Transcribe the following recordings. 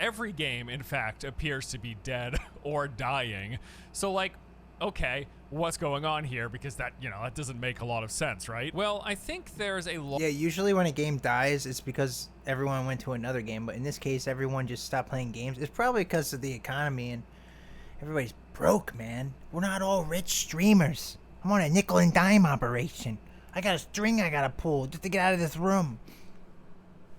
Every game, in fact, appears to be dead or dying. So, like, okay, what's going on here? Because that, that doesn't make a lot of sense, right? Well, I think there's a lot. Yeah, usually when a game dies, it's because everyone went to another game. But in this case, everyone just stopped playing games. It's probably because of the economy and everybody's broke, man. We're not all rich streamers. I'm on a nickel and dime operation. I got a string I gotta pull just to get out of this room.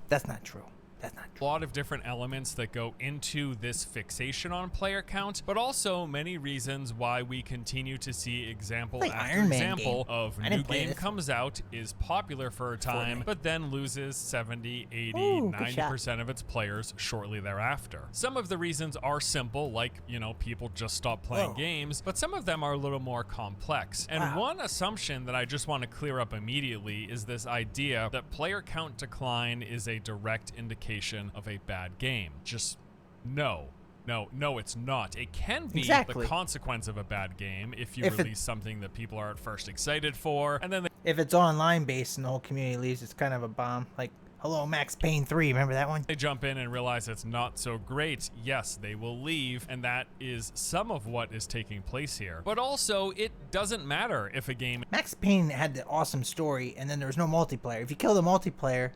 That's not true. That's not true. A lot of different elements that go into this fixation on player count, but also many reasons why we continue to see example Like after Iron Man example game. of I new didn't play game this. comes out, is popular for a time, Fortnite. but then loses 70, 80, Ooh, good 90% of its players shortly thereafter. Some of the reasons are simple, like, people just stop playing Whoa. games, but some of them are a little more complex. And Wow. one assumption that I just want to clear up immediately is this idea that player count decline is a direct indication of a bad game. Just no, it's not. It can be Exactly. the consequence of a bad game if you If it- release something that people are at first excited for, and then If it's online based and the whole community leaves, it's kind of a bomb. Like, hello, Max Payne 3. Remember that one? they jump in and realize it's not so great. Yes, they will leave, and that is some of what is taking place here. But also, it doesn't matter if a game Max Payne had the awesome story, and then there was no multiplayer. If you kill the multiplayer,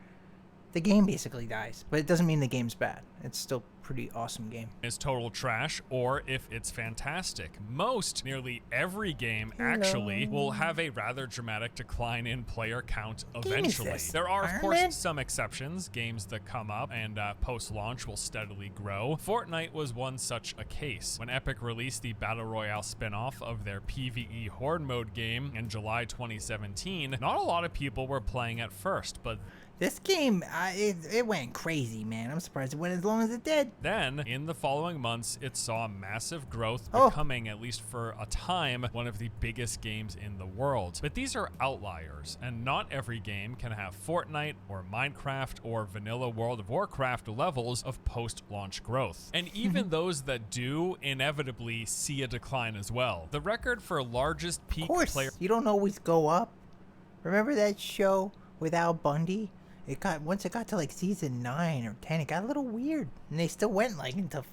the game basically dies. But it doesn't mean the game's bad. It's still a pretty awesome game. is total trash or if it's fantastic. Nearly every game actually will have a rather dramatic decline in player count eventually. this? There are, of Iron course, Man? some exceptions. Games that come up and post-launch will steadily grow. Fortnite was one such a case. When Epic released the Battle Royale spin-off of their PvE Horde mode game in July 2017, not a lot of people were playing at first, but This game, it went crazy, man. I'm surprised it went as long as it did. then, in the following months, it saw massive growth, Oh. becoming, at least for a time, one of the biggest games in the world. But these are outliers, and not every game can have Fortnite or Minecraft or vanilla World of Warcraft levels of post-launch growth. And even those that do inevitably see a decline as well. The record for largest peak Of course, player you don't always go up. Remember that show with Al Bundy? Once it got to like season 9 or 10, it got a little weird, and they still went like into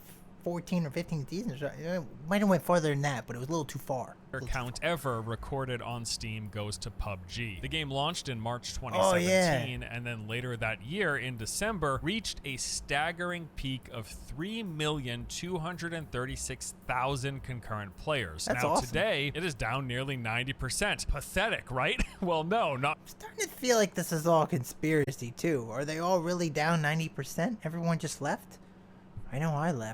14 or 15 seasons. It might have went farther than that, but it was a little too far. count ever recorded on Steam goes to PUBG. The game launched in March 2017, and then later that year, in December, reached a staggering peak of 3,236,000 concurrent players. That's now, awesome. today, it is down nearly 90%. Pathetic, right? Well, no, not I'm starting to feel like this is all conspiracy too. Are they all really down 90%? Everyone just left? I know I left.